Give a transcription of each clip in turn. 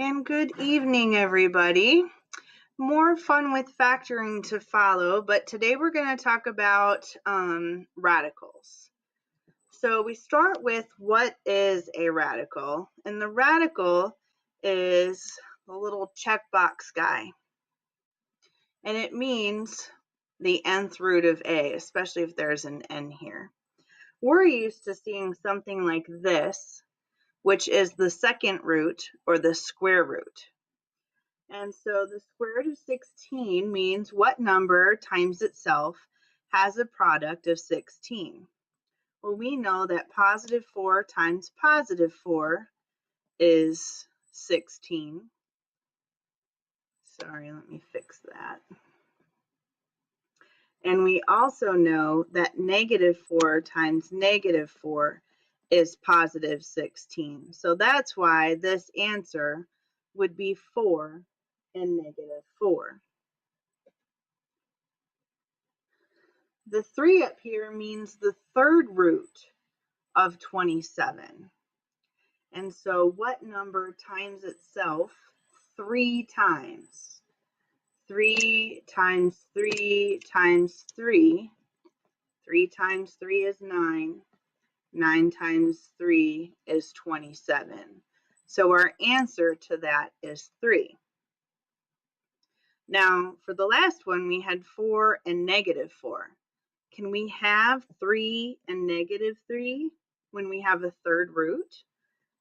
And good evening, everybody. More fun with factoring to follow, but today we're going to talk about radicals. So we start with what is a radical, and the radical is the little checkbox guy, and it means the nth root of a, especially if there's an n here. We're used to seeing something like this, which is the second root or the square root. And so the square root of 16 means what number times itself has a product of 16. Well, we know that positive 4 times positive 4 is 16. Sorry, let me fix that. And we also know that negative 4 times negative 4 is positive 16. So that's why this answer would be 4 and negative 4. The 3 up here means the third root of 27. And so what number times itself 3 times? 3 times 3 times 3. 3 times 3 is 9. 9 times 3 is 27. So our answer to that is 3. Now, for the last one, we had 4 and negative 4. Can we have 3 and negative 3 when we have a third root?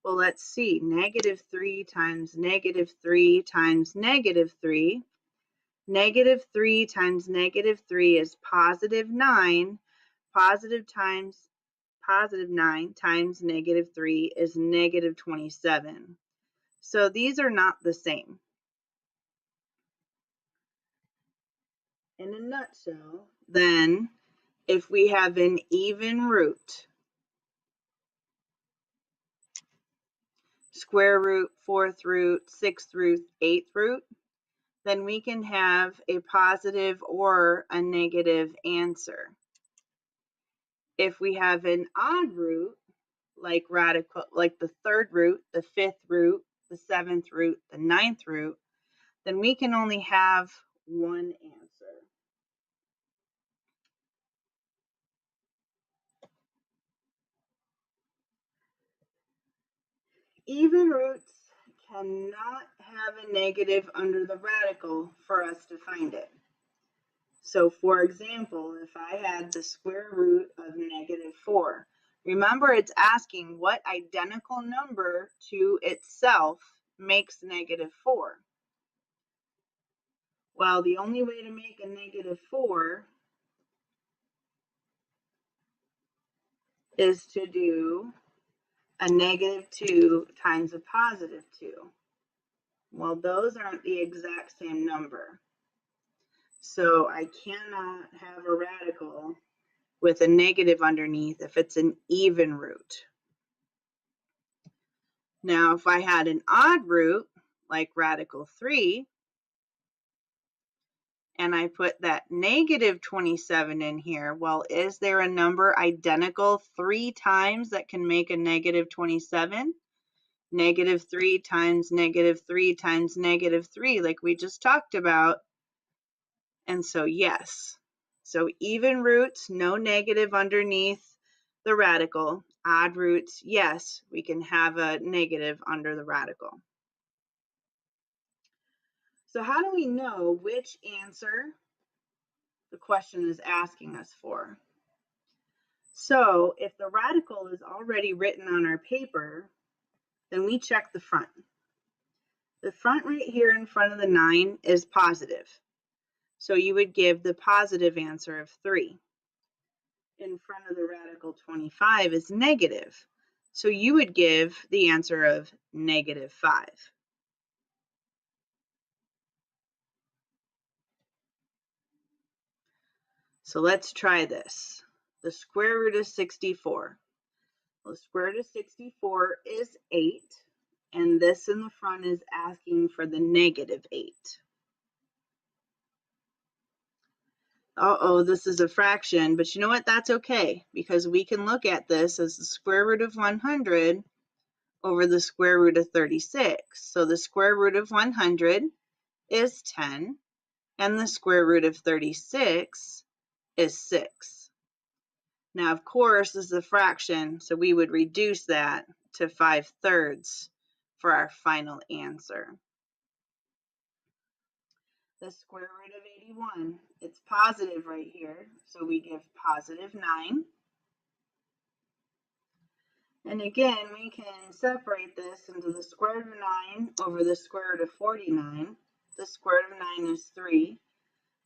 Well, let's see. Negative 3 times negative 3 times negative 3. Negative 3 times negative 3 is positive 9. Positive 9 times negative 3 is negative 27. So these are not the same. In a nutshell, then, if we have an even root, square root, fourth root, sixth root, eighth root, then we can have a positive or a negative answer. If we have an odd root, like the third root, the fifth root, the seventh root, the ninth root, then we can only have one answer. Even roots cannot have a negative under the radical for us to find it. So for example, if I had the square root of negative 4, remember it's asking what identical number to itself makes negative 4. Well, the only way to make a negative 4 is to do a negative 2 times a positive 2. Well, those aren't the exact same number. So I cannot have a radical with a negative underneath if it's an even root. Now, if I had an odd root, like radical 3, and I put that negative 27 in here, well, is there a number identical 3 times that can make a negative 27? Negative 3 times negative 3 times negative 3, like we just talked about. And so, yes. So even roots, no negative underneath the radical. Odd roots, yes, we can have a negative under the radical. So how do we know which answer the question is asking us for? So if the radical is already written on our paper, then we check the front. The front right here in front of the 9 is positive. So you would give the positive answer of 3. In front of the radical 25 is negative. So you would give the answer of negative 5. So let's try this. The square root of 64. Well, the square root of 64 is 8, and this in the front is asking for the negative 8. Uh-oh, this is a fraction, but you know what? That's okay, because we can look at this as the square root of 100 over the square root of 36. So the square root of 100 is 10, and the square root of 36 is 6. Now, of course, this is a fraction, so we would reduce that to 5/3 for our final answer. The square root of 81, it's positive right here, so we give positive 9. And again, we can separate this into the square root of 9 over the square root of 49. The square root of 9 is 3.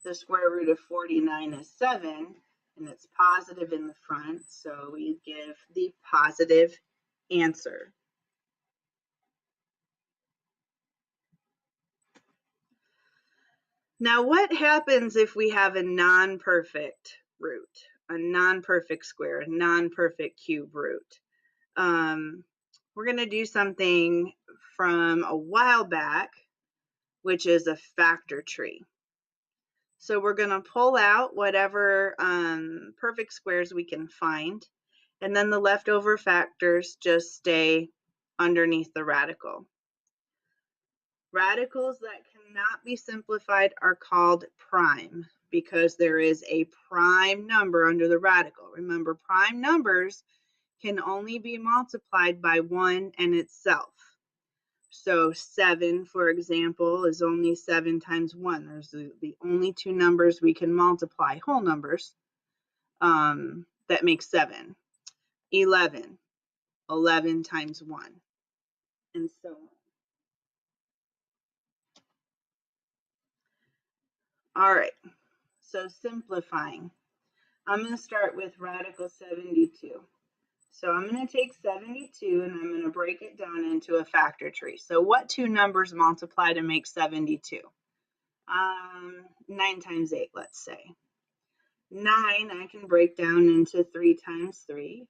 The square root of 49 is 7, and it's positive in the front, so we give the positive answer. Now, what happens if we have a non-perfect root, a non-perfect square, a non-perfect cube root? We're going to do something from a while back, which is a factor tree. So we're going to pull out whatever perfect squares we can find, and then the leftover factors just stay underneath the radical. Radicals that cannot be simplified are called prime because there is a prime number under the radical. Remember, prime numbers can only be multiplied by 1 and itself. So 7, for example, is only 7 times 1. There's the only two numbers we can multiply, whole numbers, that make 7. 11, 11 times 1, and so on. All right, so simplifying. I'm going to start with radical 72. So I'm going to take 72 and I'm going to break it down into a factor tree. So what two numbers multiply to make 72? 9 times 8, let's say. 9 I can break down into 3 times 3,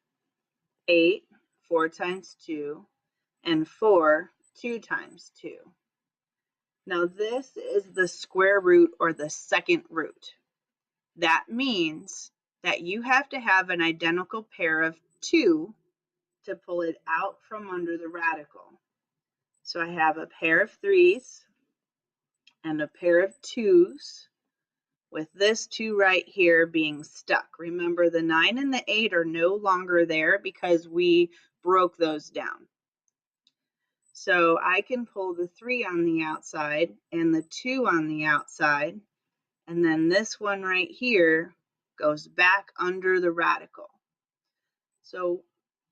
8, 4 times 2, and 4, 2 times 2. Now this is the square root or the second root. That means that you have to have an identical pair of 2 to pull it out from under the radical. So I have a pair of 3's and a pair of 2's, with this 2 right here being stuck. Remember, the 9 and the 8 are no longer there because we broke those down. So I can pull the 3 on the outside and the 2 on the outside, and then this one right here goes back under the radical. So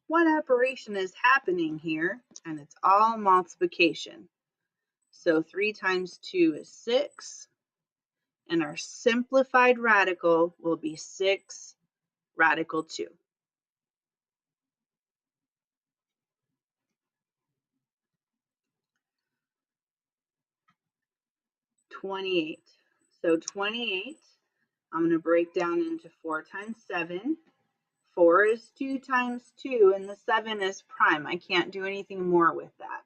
what operation is happening here? And it's all multiplication. So 3 times 2 is 6, and our simplified radical will be 6 radical 2. So 28, I'm going to break down into 4 times 7. 4 is 2 times 2, and the 7 is prime. I can't do anything more with that.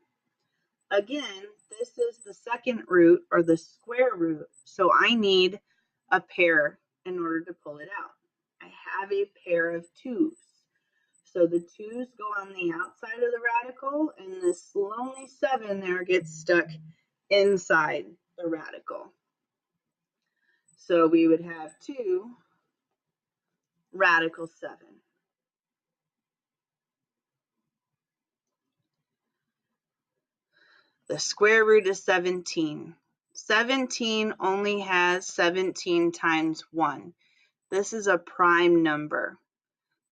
Again, this is the second root or the square root, so I need a pair in order to pull it out. I have a pair of 2's. So the 2's go on the outside of the radical, and this lonely 7 there gets stuck inside the radical. So we would have 2 radical 7. The square root is 17. 17 only has 17 times 1. This is a prime number.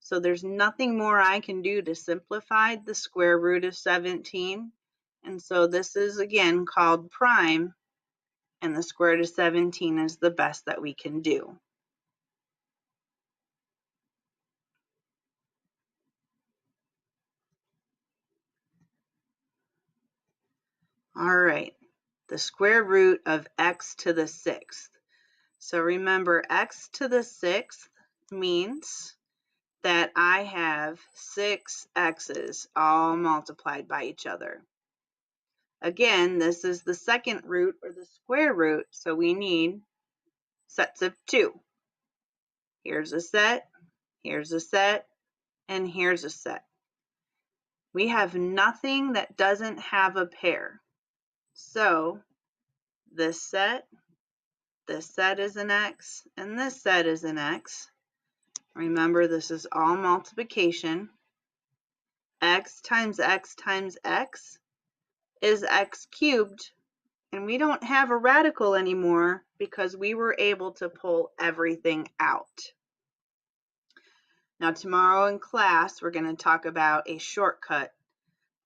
So there's nothing more I can do to simplify the square root of 17. And so this is again called prime, and the square root of 17 is the best that we can do. All right, the square root of x to the 6th. So remember, x to the 6th means that I have 6 x's all multiplied by each other. Again, this is the second root or the square root, so we need sets of 2. Here's a set, and here's a set. We have nothing that doesn't have a pair. So this set is an X, and this set is an X. Remember, this is all multiplication. X times X times X is X cubed, and we don't have a radical anymore because we were able to pull everything out. Now tomorrow in class, we're going to talk about a shortcut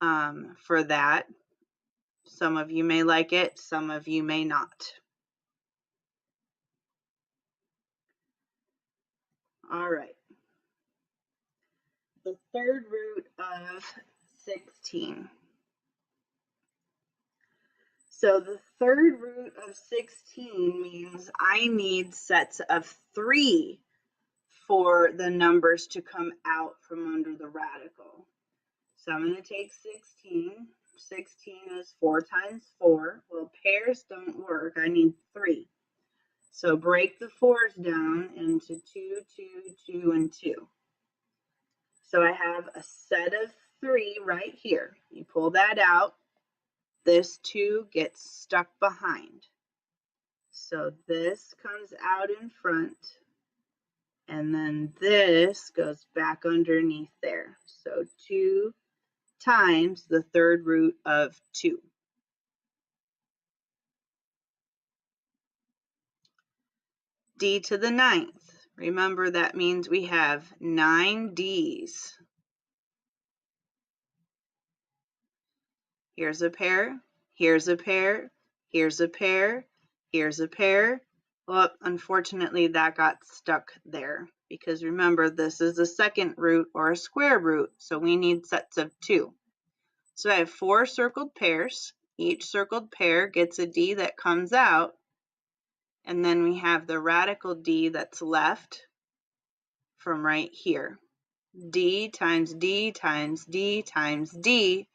for that. Some of you may like it, some of you may not. All right. The third root of 16. So the third root of 16 means I need sets of 3 for the numbers to come out from under the radical. So I'm going to take 16. 16 is 4 times 4. Well, pairs don't work. I need 3. So break the 4s down into 2, 2, 2, and 2. So I have a set of 3 right here. You pull that out. This 2 gets stuck behind. So this comes out in front. And then this goes back underneath there. So 2 times the third root of 2. D to the 9th. Remember, that means we have 9 D's. Here's a pair, here's a pair, here's a pair, here's a pair. Well, unfortunately, that got stuck there because remember, this is a second root or a square root, so we need sets of 2. So I have 4 circled pairs. Each circled pair gets a D that comes out, and then we have the radical D that's left from right here. D times D times D times D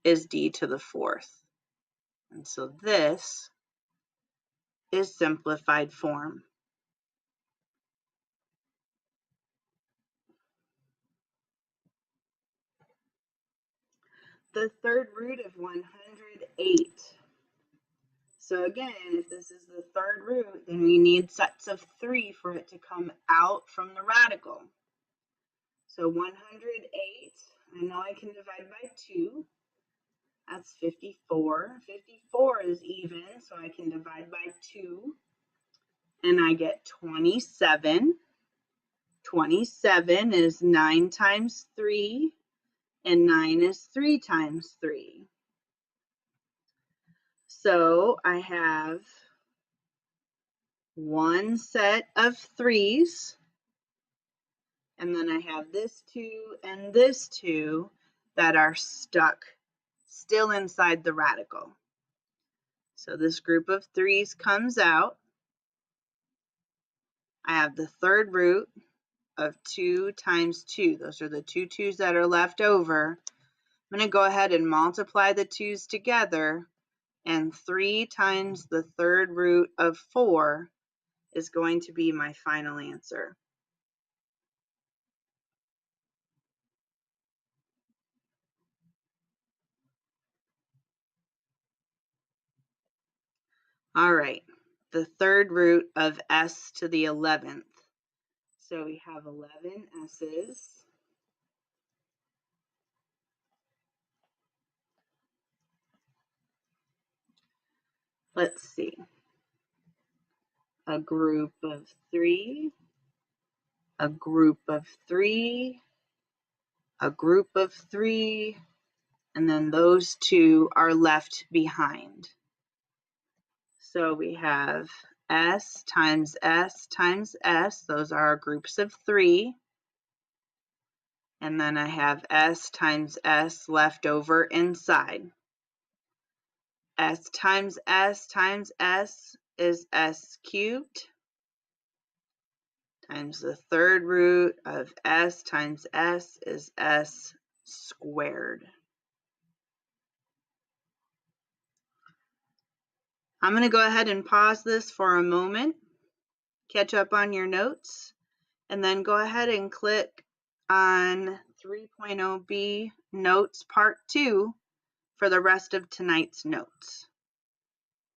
is D to the 4th. And so this is simplified form. The third root of 108. So again, if this is the third root, then we need sets of 3 for it to come out from the radical. So 108, I know I can divide by 2. That's 54. 54 is even, so I can divide by 2. And I get 27. 27 is 9 times 3, and 9 is 3 times 3. So I have one set of 3s, and then I have this 2 and this 2 that are stuck still inside the radical. So this group of 3s comes out. I have the third root of 2 times 2. Those are the 2 2's that are left over. I'm going to go ahead and multiply the 2's together, and 3 times the third root of 4 is going to be my final answer. All right, the third root of s to the 11th. So we have 11 s's. Let's see. A group of 3, a group of 3, a group of 3, and then those 2 are left behind. So we have S times S times S. Those are our groups of 3. And then I have S times S left over inside. S times S times S is S cubed times the third root of S times S is S squared. I'm going to go ahead and pause this for a moment, catch up on your notes, and then go ahead and click on 3.0b notes part 2 for the rest of tonight's notes.